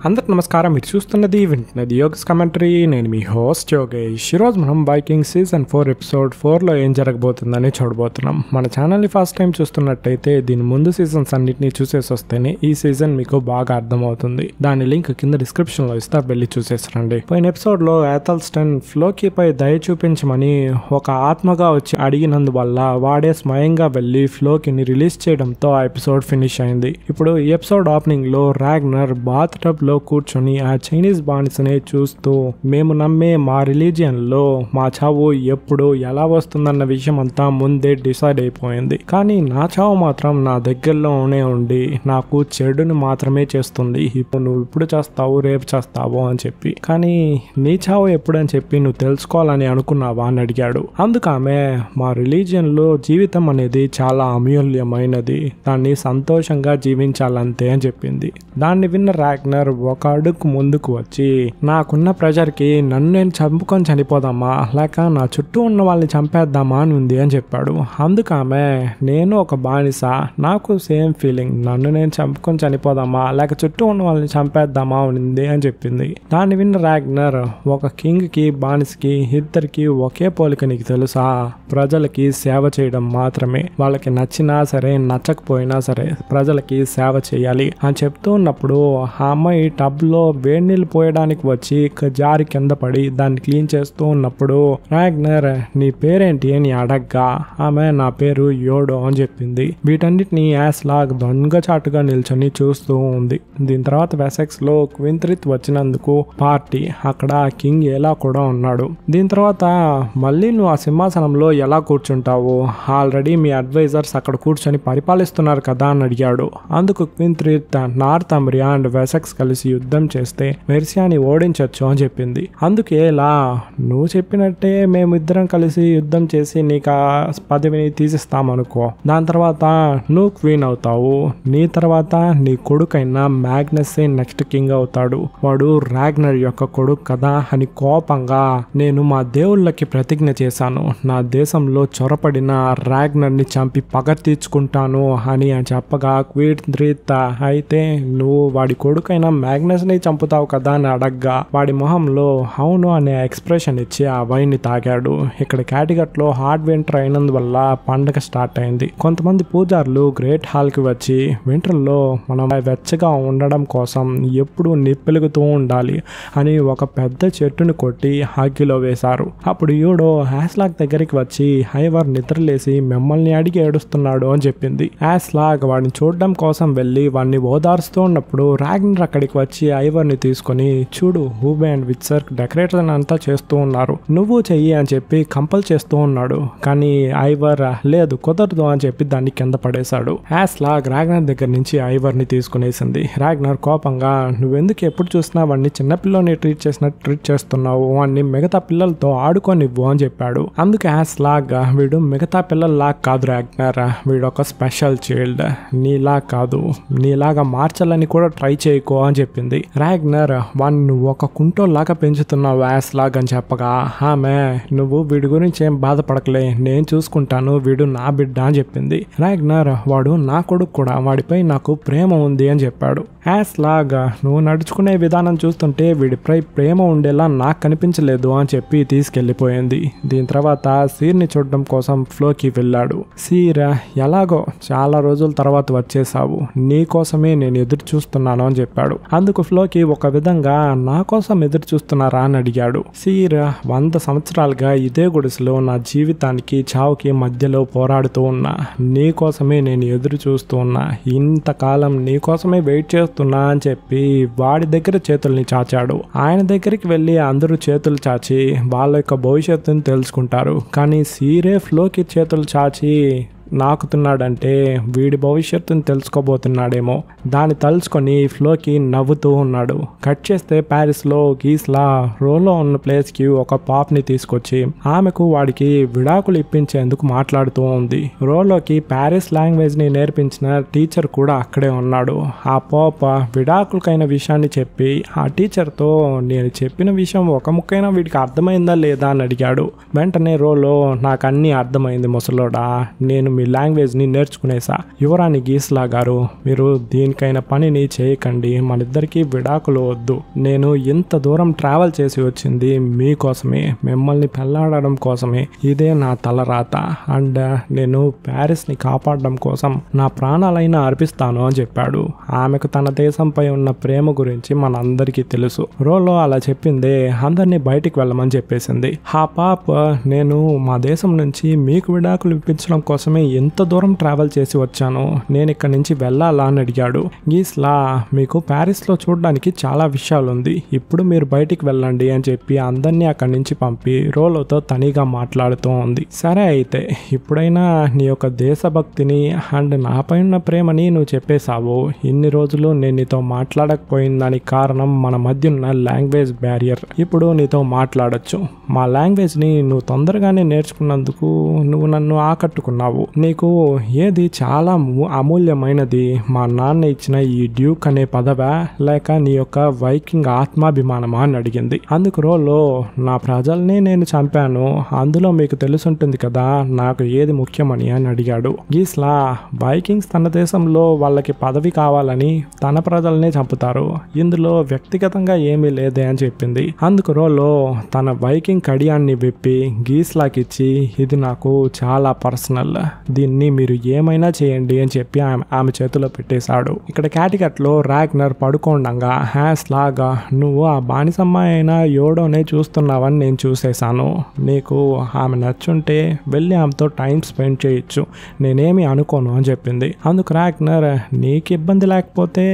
అందరికి నమస్కారం. మీరు చూస్తున్నది వింటున్నది యోగస్ కమెంటరీ. నేను మీ హోస్ట్ యోగేష్. ఈరోజు మనం వైకింగ్ సీజన్ 4 ఎపిసోడ్ 4లో ఏం జరగబోతుందని చూడబోతున్నాం. మన ఛానల్ని ఫస్ట్ టైం చూస్తున్నట్టయితే దీని ముందు సీజన్స్ అన్నిటిని చూసేసి వస్తేనే ఈ సీజన్ మీకు బాగా అర్థమవుతుంది. దాని లింక్ కింద డిస్క్రిప్షన్ లో ఇస్తా, వెళ్ళి చూసేసరండి. పోయిన ఎపిసోడ్ లో ఎథెల్స్టన్ ఫ్లోకీపై దయ చూపించమని ఒక ఆత్మగా వచ్చి అడిగినందువల్ల వాడే స్వయంగా వెళ్లి ఫ్లోకీని రిలీజ్ చేయడంతో ఆ ఎపిసోడ్ ఫినిష్ అయింది. ఇప్పుడు ఈ ఎపిసోడ్ ఓపెనింగ్ లో రాగ్నర్ బాత్ టబ్ లో కూర్చొని ఆ చైనీస్ బానిసనే చూస్తూ మేము నమ్మే మా రిలీజియన్ లో మా చావు ఎప్పుడు ఎలా వస్తుందన్న విషయం అంతా ముందే డిసైడ్ అయిపోయింది. కానీ నా చావు మాత్రం నా దగ్గరలోనే ఉండి నాకు చెడుని మాత్రమే చేస్తుంది. ఇప్పుడు నువ్వు ఇప్పుడు చేస్తావు, రేపు చేస్తావు అని చెప్పి. కానీ నీ చావు ఎప్పుడని చెప్పి నువ్వు తెలుసుకోవాలని అనుకున్నావా అని అడిగాడు. అందుకు ఆమె మా రిలీజియన్ లో జీవితం అనేది చాలా అమూల్యమైనది, దాన్ని సంతోషంగా జీవించాలంతే అని చెప్పింది. దాన్ని విన్న రాగ్నర్ ఒక అడుగు ముందుకు వచ్చి నాకున్న ప్రెజర్కి నన్ను నేను చంపుకొని చనిపోదామా లేక నా చుట్టూ ఉన్న వాళ్ళని చంపేద్దామా అని ఉంది అని చెప్పాడు. అందుకు ఆమె నేను ఒక బానిస, నాకు సేమ్ ఫీలింగ్, నన్ను నేను చంపుకొని చనిపోదామా లేక చుట్టూ ఉన్న వాళ్ళని చంపేద్దామా ఉంది అని చెప్పింది. దాన్ని విన్న రాగ్నర్ ఒక కింగ్ కి బానిసకి ఇద్దరికి ఒకే పోలిక నీకు తెలుసా, ప్రజలకి సేవ చేయడం మాత్రమే, వాళ్ళకి నచ్చినా సరే నచ్చకపోయినా సరే ప్రజలకి సేవ చేయాలి అని చెప్తూ ఉన్నప్పుడు ఆ అమ్మాయి టబ్ లో వేడి నీళ్ళు పోయడానికి వచ్చి జారి కింద పడి దాన్ని క్లీన్ చేస్తూ ఉన్నప్పుడు రాగ్నర్ నీ పేరేంటి అని అడగ్గా ఆమె నా పేరు యోడో అని చెప్పింది. వీటన్నిటిని యాస్ లాగ్ దొంగచాటుగా నిల్చొని చూస్తూ ఉంది. దీని తర్వాత వెసెక్స్ లో క్వింత్రిత్ వచ్చినందుకు పార్టీ, అక్కడ కింగ్ ఎలా కూడా ఉన్నాడు. దీని తర్వాత మళ్ళీ నువ్వు ఆ సింహాసనంలో ఎలా కూర్చుంటావు, ఆల్రెడీ మీ అడ్వైజర్స్ అక్కడ కూర్చొని పరిపాలిస్తున్నారు కదా అని అడిగాడు. అందుకు క్వింత్రిత్ నార్థంబ్రియా అండ్ వెసెక్స్ కలిసి యుద్ధం చేస్తే మెర్సియాని ఓడించొచ్చు అని చెప్పింది. అందుకే ఇలా నువ్వు చెప్పినట్టే మేమిద్దరం కలిసి యుద్ధం చేసి నీకు ఆ పదవిని తీసిస్తామనుకో, దాని తర్వాత నువ్వు క్వీన్ అవుతావు, నీ తర్వాత నీ కొడుకైన మ్యాగ్నస్సే నెక్స్ట్ కింగ్ అవుతాడు, వాడు రాగ్నర్ యొక్క కొడుకు కదా అని కోపంగా నేను మా దేవుళ్ళకి ప్రతిజ్ఞ చేశాను, నా దేశంలో చొరపడిన రాగ్నర్ ని చంపి పగ తీర్చుకుంటాను అని చెప్పగా క్వింత్రిత్ అయితే నువ్వు వాడి కొడుకైన మ్యాగ్నస్ ని చంపుతావు కదా అని అడగ్గా వాడి మొహంలో అవును అనే ఎక్స్ప్రెషన్ ఇచ్చి ఆ వైన్ ని తాగాడు. ఇక్కడ క్యాటిగట్ లో హార్డ్ వింటర్ అయినందువల్ల పండగ స్టార్ట్ అయింది. కొంతమంది పూజారులు గ్రేట్ హాల్ కి వచ్చి వింటర్ లో మనం వెచ్చగా ఉండడం కోసం ఎప్పుడు నిప్పెలుగుతూ ఉండాలి అని ఒక పెద్ద చెట్టుని కొట్టి హాకీలో వేశారు. అప్పుడు యూడో యాస్లాగ్ దగ్గరికి వచ్చి ఐవర్ నిద్రలేసి మిమ్మల్ని అడిగి ఏడుస్తున్నాడు అని చెప్పింది. యాస్లాగ్ వాడిని చూడడం కోసం వెళ్లి వాడిని ఓదారుస్తూ ఉన్నప్పుడు రాగ్నర్ అక్కడికి వచ్చి ఐవర్ ని తీసుకొని చూడు హూబే అండ్ విట్సర్ డెకరేటర్ అంతా చేస్తూ ఉన్నారు, నువ్వు చెయ్యి అని చెప్పి కంపల్ చేస్తూ ఉన్నాడు. కానీ ఐవర్ లేదు కుదరదు అని చెప్పి దాన్ని కింద పడేశాడు. యాస్లాగ్ రాగ్నర్ దగ్గర నుంచి ఐవర్ ని తీసుకునేసింది. రాగ్నర్ కోపంగా నువ్వెందుకు ఎప్పుడు చూసినా వాడిని చిన్నపిల్లని ట్రీట్ చేసినట్టు ట్రీట్ చేస్తున్నావు, వాడిని మిగతా పిల్లలతో ఆడుకోనివ్వు అని చెప్పాడు. అందుకే యాస్లాగ్ వీడు మిగతా పిల్లల్లా కాదు రాగ్నర్, వీడు ఒక స్పెషల్ చైల్డ్, నీలా కాదు, నీలాగా మార్చాలని కూడా ట్రై చేయకో అని చెప్పింది. రాగ్నర్ వాడిని ఒక కుంటోలాగా పెంచుతున్నావు యాస్లాగ్ అని చెప్పగా ఆమె నువ్వు వీడి గురించి ఏం బాధపడకలే, నేను చూసుకుంటాను, వీడు నా బిడ్డ అని చెప్పింది. రాగ్నర్ వాడు నా కొడుకు కూడా, వాడిపై నాకు ప్రేమ ఉంది అని చెప్పాడు. యాస్లాగ్ నువ్వు నడుచుకునే విధానం చూస్తుంటే వీడిపై ప్రేమ ఉండేలా నాకు కనిపించలేదు అని చెప్పి తీసుకెళ్లిపోయింది. దీని తర్వాత సీర్ని చూడడం కోసం ఫ్లోకి వెళ్ళాడు. సీర్ ఎలాగో చాలా రోజుల తర్వాత వచ్చేసావు, నీ కోసమే నేను ఎదురు చూస్తున్నాను అని చెప్పాడు. అందుకు ఫ్లోకి ఒక విధంగా నా కోసం ఎదురు చూస్తున్నారా అని అడిగాడు. సీర్ 100 సంవత్సరాలుగా ఇదే గుడిసెలో నా జీవితానికి చావుకి మధ్యలో పోరాడుతూ ఉన్నా, నీ కోసమే నేను ఎదురు చూస్తూ ఉన్నా, ఇంతకాలం నీ కోసమే వెయిట్ చేస్తున్నా అని చెప్పి వాడి దగ్గర చేతుల్ని చాచాడు. ఆయన దగ్గరికి వెళ్ళి అందరూ చేతులు చాచి వాళ్ళ యొక్క భవిష్యత్తుని తెలుసుకుంటారు. కానీ సీరే ఫ్లోకి చేతులు చాచి నాకుతున్నాడంటే వీడి భవిష్యత్తుని తెలుసుకోబోతున్నాడేమో, దాన్ని తలుచుకొని ఫ్లోకి నవ్వుతూ ఉన్నాడు. కట్ చేస్తే ప్యారిస్ లో గీస్లా రోలో ఉన్న ప్లేస్ కి ఒక పాప్ ని తీసుకొచ్చి ఆమెకు వాడికి విడాకులు ఇప్పించేందుకు మాట్లాడుతూ ఉంది. రోలోకి ప్యారిస్ లాంగ్వేజ్ ని నేర్పించిన టీచర్ కూడా అక్కడే ఉన్నాడు. ఆ పాప్ విడాకులకైన విషయాన్ని చెప్పి ఆ టీచర్ తో నేను చెప్పిన విషయం ఒక ముక్కైనా వీడికి అర్థమైందా లేదా అని అడిగాడు. వెంటనే రోలో నాకు అన్ని అర్థమైంది ముసలోడా, నేను మీ లాంగ్వేజ్ని నేర్చుకునేసా. యువరాణి గీస్లా గారు, మీరు దీనికైనా పనిని చేయకండి. మన ఇద్దరికి విడాకులు వద్దు. నేను ఇంత దూరం ట్రావెల్ చేసి వచ్చింది మీకోసమే, మిమ్మల్ని పెళ్లాడడం కోసమే. ఇదే నా తలరాత. అండ్ నేను ప్యారిస్ని కాపాడడం కోసం నా ప్రాణాలైనా అర్పిస్తాను అని చెప్పాడు. ఆమెకు తన దేశంపై ఉన్న ప్రేమ గురించి మనందరికీ తెలుసు. రోలో అలా చెప్పిందే అందరినీ బయటికి వెళ్ళమని చెప్పేసింది. హా పాప్, నేను మా దేశం నుంచి మీకు విడాకులు ఇప్పించడం కోసమే ఎంత దూరం ట్రావెల్ చేసి వచ్చాను. నేను ఇక్కడి నుంచి వెళ్ళాలా అని అడిగాడు. గీస్లా, మీకు ప్యారిస్లో చూడడానికి చాలా విషయాలుంది. ఇప్పుడు మీరు బయటికి వెళ్ళండి అని చెప్పి అందరినీ అక్కడి నుంచి పంపి రోలోతో తనిగా మాట్లాడుతూ ఉంది. సరే అయితే ఇప్పుడైనా నీ యొక్క దేశభక్తిని అండ్ నాపై ఉన్న ప్రేమని నువ్వు చెప్పేశావు. ఇన్ని రోజులు నేను నీతో మాట్లాడకపోయిన దానికి కారణం మన మధ్య ఉన్న లాంగ్వేజ్ బ్యారియర్. ఇప్పుడు నీతో మాట్లాడొచ్చు. మా లాంగ్వేజ్ని నువ్వు తొందరగానే నేర్చుకున్నందుకు నువ్వు నన్ను ఆకట్టుకున్నావు. నీకు ఏది చాలా అమూల్యమైనది, మా నాన్న ఇచ్చిన ఈ డ్యూక్ అనే పదవా లేక నీ యొక్క వైకింగ్ ఆత్మాభిమానమా అని అడిగింది. అందుకు రోలో, నా ప్రజల్ని నేను చంపాను, అందులో మీకు తెలుసుంటుంది కదా నాకు ఏది ముఖ్యమని అని అడిగాడు. గీస్లా, వైకింగ్స్ తన దేశంలో వాళ్ళకి పదవి కావాలని తన ప్రజల్ని చంపుతారు, ఇందులో వ్యక్తిగతంగా ఏమీ లేదే అని చెప్పింది. అందుకు రోలో తన వైకింగ్ కడియాన్ని విప్పి గీస్లాకిచ్చి, ఇది నాకు చాలా పర్సనల్, దీన్ని మీరు ఏమైనా చేయండి అని చెప్పి ఆమె చేతిలో పెట్టేశాడు. ఇక్కడ క్యాటికట్ లో రాగ్నర్ పడుకోండగా, హ్యాస్ లాగా నువ్వు ఆ బానిసమ్మాయి అయినా యోడోనే చూస్తున్నావని నేను చూసేశాను. నీకు ఆమె నచ్చుంటే వెళ్ళి ఆమెతో టైం స్పెండ్ చేయొచ్చు, నేనేమి అనుకోను అని చెప్పింది. అందుకు రాగ్నర్, నీకు ఇబ్బంది లేకపోతే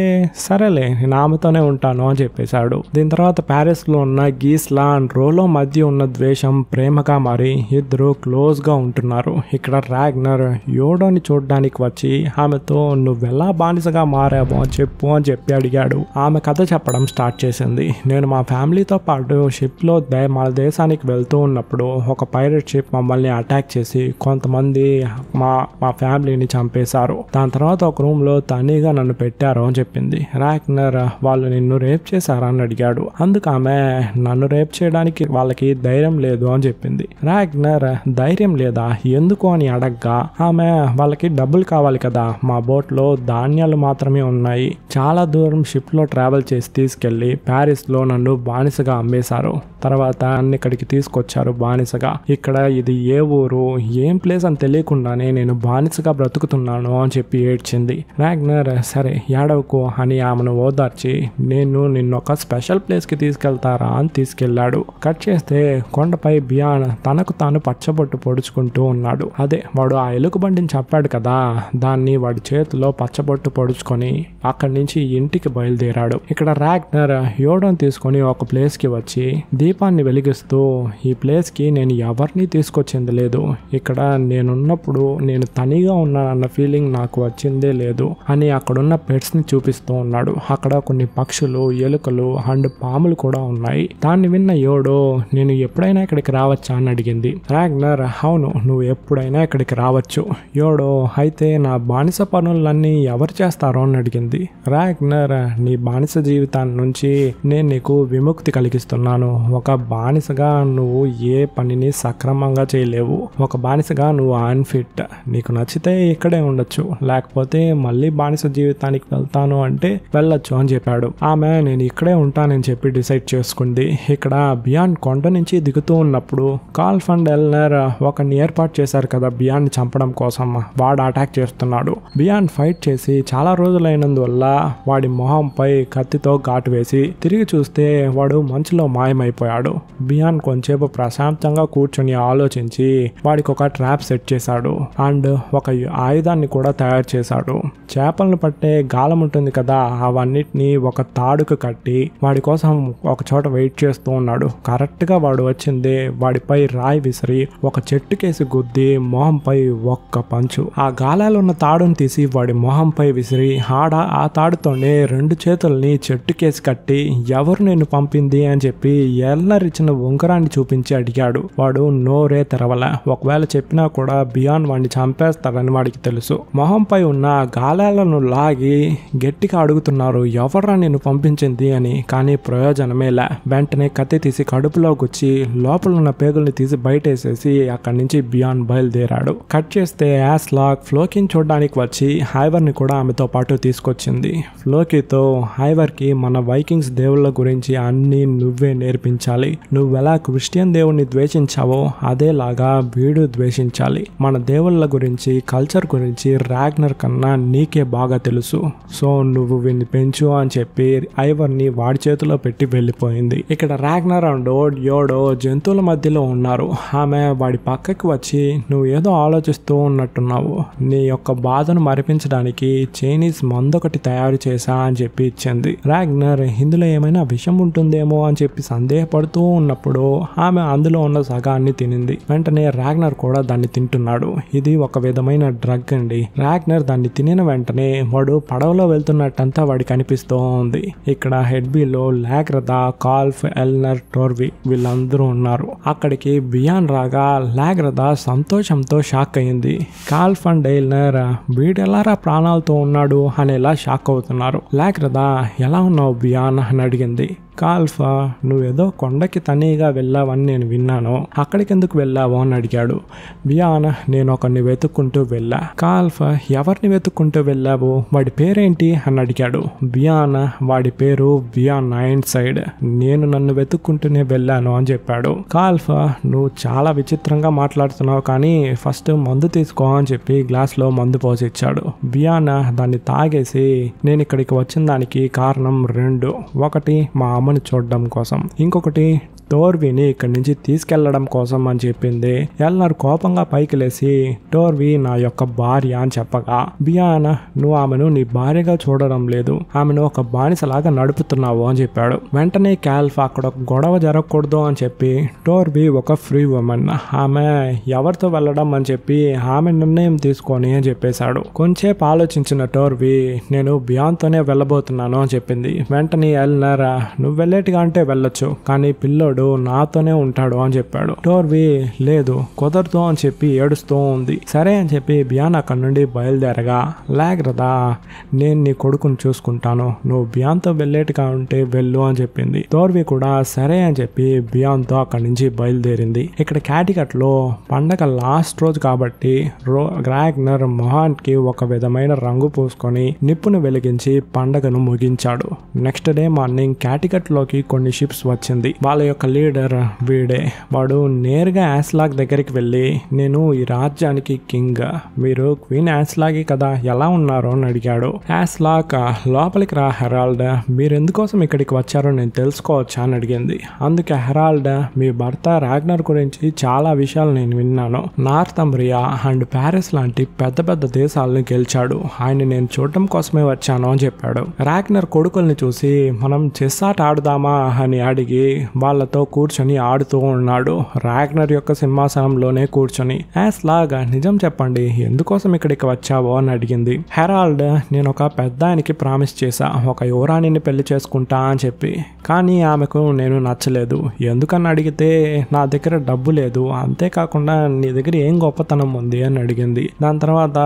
సరేలే నేను ఆమెతోనే ఉంటాను అని చెప్పేశాడు. దీని తర్వాత ప్యారిస్ లో ఉన్న గీస్లా అండ్ రోలో మధ్య ఉన్న ద్వేషం ప్రేమగా మారి ఇద్దరు క్లోజ్ గా ఉంటున్నారు. ఇక్కడ రాగ్నర్ యోడోని చూడడానికి వచ్చి ఆమెతో నువ్వెలా బానిసగా మారావు అని చెప్పు అని చెప్పి అడిగాడు. ఆమె కథ చెప్పడం స్టార్ట్ చేసింది. నేను మా ఫ్యామిలీతో పాటు షిప్ లో మన దేశానికి వెళ్తూ ఉన్నప్పుడు ఒక పైరేట్ షిప్ మమ్మల్ని అటాక్ చేసి కొంతమంది మా ఫ్యామిలీని చంపేశారు. దాని తర్వాత ఒక రూమ్ లో తనీగా నన్ను పెట్టారు అని చెప్పింది. రాగ్నర్, వాళ్ళు నిన్ను రేప్ చేశారా అని అడిగాడు. అందుకు ఆమె, నన్ను రేప్ చేయడానికి వాళ్ళకి ధైర్యం లేదు అని చెప్పింది. రాగ్నర్, ధైర్యం లేదా, ఎందుకు అని అడగ్గా ఆమె, వాళ్ళకి డబ్బులు కావాలి కదా, మా బోట్ లో ధాన్యాలు మాత్రమే ఉన్నాయి, చాలా దూరం షిప్ లో ట్రావెల్ చేసి తీసుకెళ్లి ప్యారిస్ లో నన్ను బానిసగా అమ్మేశారు, తర్వాత అన్ని ఇక్కడికి తీసుకొచ్చారు బానిసగా. ఇక్కడ ఇది ఏ ఊరు ఏం ప్లేస్ అని తెలియకుండానే నేను బానిసగా బ్రతుకుతున్నాను అని చెప్పి ఏడ్చింది. రాగ్నర్, సరే ఏడవకు అని ఆమెను ఓదార్చి, నేను నిన్నొక స్పెషల్ ప్లేస్ కి తీసుకెళ్తారా అని తీసుకెళ్లాడు. కట్ చేస్తే కొండపై బియాన్ తనకు తాను పచ్చబొట్టు పొడుచుకుంటూ ఉన్నాడు. అదే వాడు ఆ ఎలుగుబండిని చెప్పాడు కదా, దాన్ని వాడి చేతిలో పచ్చబొట్టు పొడుచుకొని అక్కడి నుంచి ఇంటికి బయలుదేరాడు. ఇక్కడ రాగ్నర్ యోడోని తీసుకొని ఒక ప్లేస్ కి వచ్చి దీపాన్ని వెలిగిస్తూ, ఈ ప్లేస్ కి నేను ఎవరిని తీసుకొచ్చింది లేదు, ఇక్కడ నేనున్నప్పుడు నేను తనిగా ఉన్నానన్న ఫీలింగ్ నాకు వచ్చిందే లేదు అని అక్కడున్న పెట్స్ ని చూపిస్తూ ఉన్నాడు. అక్కడ కొన్ని పక్షులు, ఎలుకలు అండ్ పాములు కూడా ఉన్నాయి. దాన్ని విన్న యోడో, నేను ఎప్పుడైనా ఇక్కడికి రావచ్చా అని అడిగింది. రాగ్నర్, అవును నువ్వు ఎప్పుడైనా ఇక్కడికి రావచ్చు. యోడో, అయితే నా బానిస పనులన్నీ ఎవరు చేస్తారో అని అడిగింది. రాగ్నర్, నీ బానిస జీవితాన్ని నుంచి నేను నీకు విముక్తి కలిగిస్తున్నాను. ఒక బానిసగా నువ్వు ఏ పనిని సక్రమంగా చేయలేవు, ఒక బానిసగా నువ్వు అన్ఫిట్, నీకు నచ్చితే ఇక్కడే ఉండొచ్చు, లేకపోతే మళ్ళీ బానిస జీవితానికి వెళ్తాను అంటే వెళ్ళొచ్చు అని చెప్పాడు. ఆమె నేను ఇక్కడే ఉంటానని చెప్పి డిసైడ్ చేసుకుంది. ఇక్కడ బియాన్ కొండ నుంచి దిగుతూ ఉన్నప్పుడు కాల్ఫ్ అండ్ ఎల్నర్ ఒకరిని ఏర్పాటు చేశారు కదా బియాన్ ని చంపడం కోసం. వాడు అటాక్ చేస్తున్నాడు. బియాన్ ఫైట్ చేసి చాలా రోజులైనందువల్ల వాడి మొహంపై కత్తితో ఘాటు వేసి తిరిగి చూస్తే వాడు మంచులో మాయమైపోయాడు. బియాన్ కొంచెంసేపు ప్రశాంతంగా కూర్చొని ఆలోచించి వాడికి ఒక ట్రాప్ సెట్ చేశాడు అండ్ ఒక ఆయుధాన్ని కూడా తయారు చేశాడు. చేపలను పట్టే గాలం ఉంటుంది కదా, అవన్నిటిని ఒక తాడుకు కట్టి వాడి కోసం ఒక చోట వెయిట్ చేస్తూ ఉన్నాడు. కరెక్ట్ గా వాడు వచ్చింది వాడిపై రాయి విసిరి ఒక చెట్టుకేసి గుద్ది మొహంపై ఒక్క పంచు. ఆ గాలాలున్న తాడును తీసి వాడి మొహంపై విసిరి ఆ తాడుతోనే 2 చేతుల్ని చెట్టుకేసి కట్టి ఎవరు నేను పంపింది అని చెప్పి ఎల్నర్ ఇచ్చిన ఉంగరాన్ని చూపించి అడిగాడు. వాడు నోరే తెరవల. ఒకవేళ చెప్పినా కూడా బియాన్ వాడిని చంపేస్తాడని వాడికి తెలుసు. మొహంపై ఉన్న గాలాలను లాగి గట్టిగా అడుగుతున్నారు, ఎవర్రా నేను పంపించింది అని. కానీ ప్రయోజనమేలా. వెంటనే కత్తి తీసి కడుపులో గుచ్చి లోపల ఉన్న పేగుల్ని తీసి బయటేసేసి అక్కడి నుంచి బియాన్ బయలుదేరాడు. కట్ చేస్తే యాస్లాగ్ ఫ్లోకిని చూడడానికి వచ్చి ఐవర్ని కూడా ఆమెతో పాటు తీసుకొచ్చింది. ఫ్లోకితో ఐవర్కి మన వైకింగ్స్ దేవుళ్ళ గురించి అన్నీ నువ్వే నేర్పించాలి. నువ్వెలా క్రిస్టియన్ దేవుణ్ణి ద్వేషించావో అదేలాగా వీడు ద్వేషించాలి. మన దేవుళ్ళ గురించి కల్చర్ గురించి రాగ్నర్ కన్నా నీకే బాగా తెలుసు. సో నువ్వు వీడిని పెంచు అని చెప్పి ఐవర్ని వాడి చేతిలో పెట్టి వెళ్ళిపోయింది. ఇక్కడ రాగ్నర్ అండ్ యోడో జంతువుల మధ్యలో ఉన్నారు. ఆమె వాడి పక్కకి వచ్చి నువ్వు ఏదో ఆలోచిస్తూ ఉన్నట్టున్నావు. నీ యొక్క బాధను మరిపించడానికి చైనీస్ మందొకటి తయారు చేశా అని చెప్పి ఇచ్చింది. రాగ్నర్ ఇందులో ఏమైనా విషం ఉంటుందేమో అని చెప్పి సందేహపడుతూ ఉన్నప్పుడు ఆమె అందులో ఉన్న సగాన్ని తినింది. వెంటనే రాగ్నర్ కూడా దాన్ని తింటున్నాడు. ఇది ఒక విధమైన డ్రగ్ అండి. రాగ్నర్ దాన్ని తినిన వెంటనే వాడు పడవలో వెళ్తున్నట్టంతా వాడికి అనిపిస్తూ ఉంది. ఇక్కడ హెడ్బీలో లాగ్రదా, కాల్ఫ్, ఎల్నర్, టోర్వి వీళ్ళందరూ ఉన్నారు. అక్కడికి బియాన్ రాగా లాగ్రదా సంతోషంతో షాక్ అయింది. కాల్ఫ్ అండ్ ఎల్నర్ వీడెలారా ప్రాణాలతో ఉన్నాడు అనేలా షాక్ అవుతున్నారు. లాగ్రదా ఎలా ఉన్నావు బియాన్ అని అడిగింది. కాల్ఫ్ నువ్వేదో కొండకి తనీగా వెళ్ళావని నేను విన్నాను, అక్కడికి ఎందుకు వెళ్ళావు అని అడిగాడు. బియాన్ నేను ఒకరిని వెతుక్కుంటూ వెళ్ళా. కాల్ఫ్ ఎవరిని వెతుక్కుంటూ వెళ్ళావు, వాడి పేరేంటి అని అడిగాడు. బియాన్ వాడి పేరు బియాన్ నైన్ సైడ్, నేను నన్ను వెతుక్కుంటూనే వెళ్ళాను అని చెప్పాడు. కాల్ఫ్ నువ్వు చాలా విచిత్రంగా మాట్లాడుతున్నావు, కానీ ఫస్ట్ మందు తీసుకో అని చెప్పి గ్లాస్లో మందు పోసి ఇచ్చాడు. బియాన్ దాన్ని తాగేసి నేను ఇక్కడికి వచ్చిన దానికి కారణం రెండు. ఒకటి మా అమ్మని చూడడం కోసం, ఇంకొకటి టోర్వీని ఇక్కడి నుంచి తీసుకెళ్లడం కోసం అని చెప్పింది. ఎల్నర్ కోపంగా పైకి లేసి టోర్వీ నా యొక్క భార్య అని చెప్పగా బియాన్ నువ్వు ఆమెను నీ భార్యగా చూడడం లేదు, ఆమెను ఒక బానిసలాగా నడుపుతున్నావు అని చెప్పాడు. వెంటనే కాల్ఫ్ అక్కడ ఒక గొడవ జరగకూడదు అని చెప్పి టోర్వీ ఒక ఫ్రీ ఉమెన్, ఆమె ఎవరితో వెళ్ళడం అని చెప్పి ఆమె నిర్ణయం తీసుకొని అని చెప్పేశాడు. కొంచెంసేపు ఆలోచించిన టోర్వీ నేను బియాన్తోనే వెళ్ళబోతున్నాను అని చెప్పింది. వెంటనే ఎల్నర్ నువ్వు వెళ్ళేట్టుగా అంటే వెళ్ళొచ్చు, కానీ పిల్లోడు నాతోనే ఉంటాడు అని చెప్పాడు. టోర్వీ లేదు కుదరదు అని చెప్పి ఏడుస్తూ ఉంది. సరే అని చెప్పి బియాన్ అక్కడి నుండి బయలుదేరగా లాగ్రదా నేను నీ కొడుకుని చూసుకుంటాను, నువ్వు బియాన్తో వెళ్ళేట్టుగా ఉంటే వెళ్ళు అని చెప్పింది. టోర్వీ కూడా సరే అని చెప్పి బియాన్తో అక్కడి నుంచి బయలుదేరింది. ఇక్కడ క్యాటికట్ లో పండగ లాస్ట్ రోజు కాబట్టి రాగ్నర్ మొహాన్కి ఒక విధమైన రంగు పూసుకొని నిప్పును వెలిగించి పండగను ముగించాడు. నెక్స్ట్ డే మార్నింగ్ క్యాటికట్ లోకి కొన్ని షిప్స్ వచ్చింది. వాళ్ళ యొక్క లీడర్ వీడే. వాడు నేరుగా యాస్లాగ్ దగ్గరికి వెళ్ళి నేను ఈ రాజ్యానికి కింగ్, మీరు క్వీన్ యాస్లాగే కదా, ఎలా ఉన్నారు అని అడిగాడు. యాస్లాగ్ లోపలికి రా హెరాల్డ్, మీరు ఎందుకోసం ఇక్కడికి వచ్చారో నేను తెలుసుకోవచ్చా అని అడిగింది. అందుకే హెరాల్డ్ మీ భర్త రాగ్నర్ గురించి చాలా విషయాలు నేను విన్నాను. నార్థంబ్రియా అండ్ ప్యారిస్ లాంటి పెద్ద పెద్ద దేశాలను గెలిచాడు, ఆయన నేను చూడటం కోసమే వచ్చాను అని చెప్పాడు. రాగ్నర్ కొడుకుల్ని చూసి మనం చెస్ ఆట ఆడుదామా అని అడిగి వాళ్ళతో కూర్చొని ఆడుతూ ఉన్నాడు. రాగ్నర్ యొక్క సింహాసనంలోనే కూర్చొని. యాస్లాగ్ నిజం చెప్పండి ఎందుకోసం ఇక్కడికి వచ్చావో అని అడిగింది. హెరాల్డ్ నేను ఒక పెద్ద ఆయనకి ప్రామిస్ చేశా ఒక యువరాణిని పెళ్లి చేసుకుంటా అని చెప్పి, కానీ ఆమెకు నేను నచ్చలేదు. ఎందుకని అడిగితే నా దగ్గర డబ్బు లేదు, అంతేకాకుండా నీ దగ్గర ఏం గొప్పతనం ఉంది అని అడిగింది. దాని తర్వాత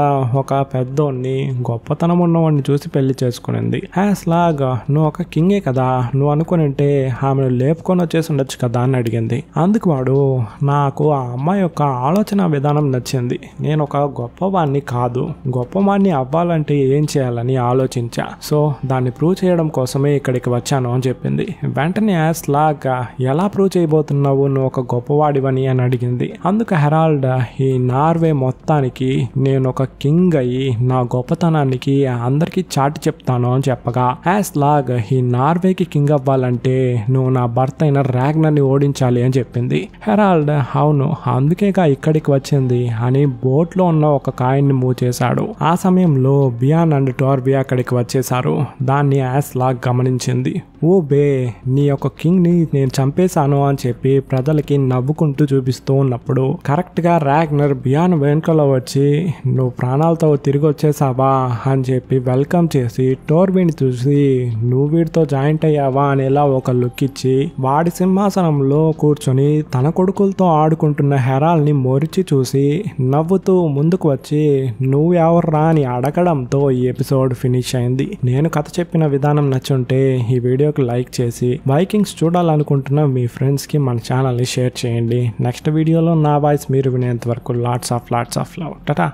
ఒక పెద్దోడిని గొప్పతనం ఉన్నవాడిని చూసి పెళ్లి చేసుకునింది. యాస్లాగ్ నువ్వు ఒక కింగే కదా, నువ్వు అనుకునింటే ఆమెను లేపుకొని వచ్చేసి ఉండొచ్చు కదా అని అడిగింది. అందుకు వాడు నాకు ఆ అమ్మాయి యొక్క ఆలోచన విధానం నచ్చింది, నేను ఒక గొప్పవాడిని కాదు, గొప్పవాడిని అవ్వాలంటే ఏం చేయాలని ఆలోచించా, సో దాన్ని ప్రూవ్ చేయడం కోసమే ఇక్కడికి వచ్చాను అని చెప్పింది. వెంటనే యాస్లాగ్ ఎలా ప్రూవ్ చేయబోతున్నావు నువ్వు ఒక గొప్పవాడివని అని అడిగింది. అందుకు హెరాల్డ్ ఈ నార్వే మొత్తానికి నేను ఒక కింగ్ అయ్యి నా గొప్పతనానికి అందరికి చాటి చెప్తాను అని చెప్పగా యాస్లాగ్ ఈ నార్వేకి కింగ్ అవ్వాలంటే నువ్వు నా భర్త అయిన రాగ్నర్ని ఓడించాలి అని చెప్పింది. హెరాల్డ్ అవును అందుకేగా ఇక్కడికి వచ్చింది అని బోట్ లో ఉన్న ఒక కాయిన్ని మూవ్ చేశాడు. ఆ సమయంలో బియాన్ అండ్ టోర్బీ అక్కడికి వచ్చేశారు. దాన్ని యాస్లాగ్ గమనించింది. ఓ బే నీ యొక్క కింగ్ ని నేను చంపేశాను అని చెప్పి ప్రజలకి నవ్వుకుంటూ చూపిస్తూ ఉన్నప్పుడు కరెక్ట్ గా రాగ్నర్ బియాన్ వెనుకలో వచ్చి నువ్వు ప్రాణాలతో తిరిగి వచ్చేసావా అని చెప్పి వెల్కమ్ చేసి టోర్బీని చూసి నువ్వు వీడితో జాయింట్ అయ్యావా అనేలా ఒక లుక్ ఇచ్చి వాడి సింహాసనంలో కూర్చొని తన కొడుకులతో ఆడుకుంటున్న హెరాల్ని మొరిచి చూసి నవ్వుతూ ముందుకు వచ్చి నువ్వు ఎవర్రా అని అడగడంతో ఈ ఎపిసోడ్ ఫినిష్ అయింది. నేను కథ చెప్పిన విధానం నచ్చుంటే ఈ వీడియో వీడియోకి లైక్ చేసి వైకింగ్స్ చూడాలనుకుంటున్న మీ ఫ్రెండ్స్ కి మన ఛానల్ ని షేర్ చేయండి. నెక్స్ట్ వీడియోలో నా వాయిస్ మీరు వినేంత వరకు లాట్స్ ఆఫ్ లవ్. టాటా.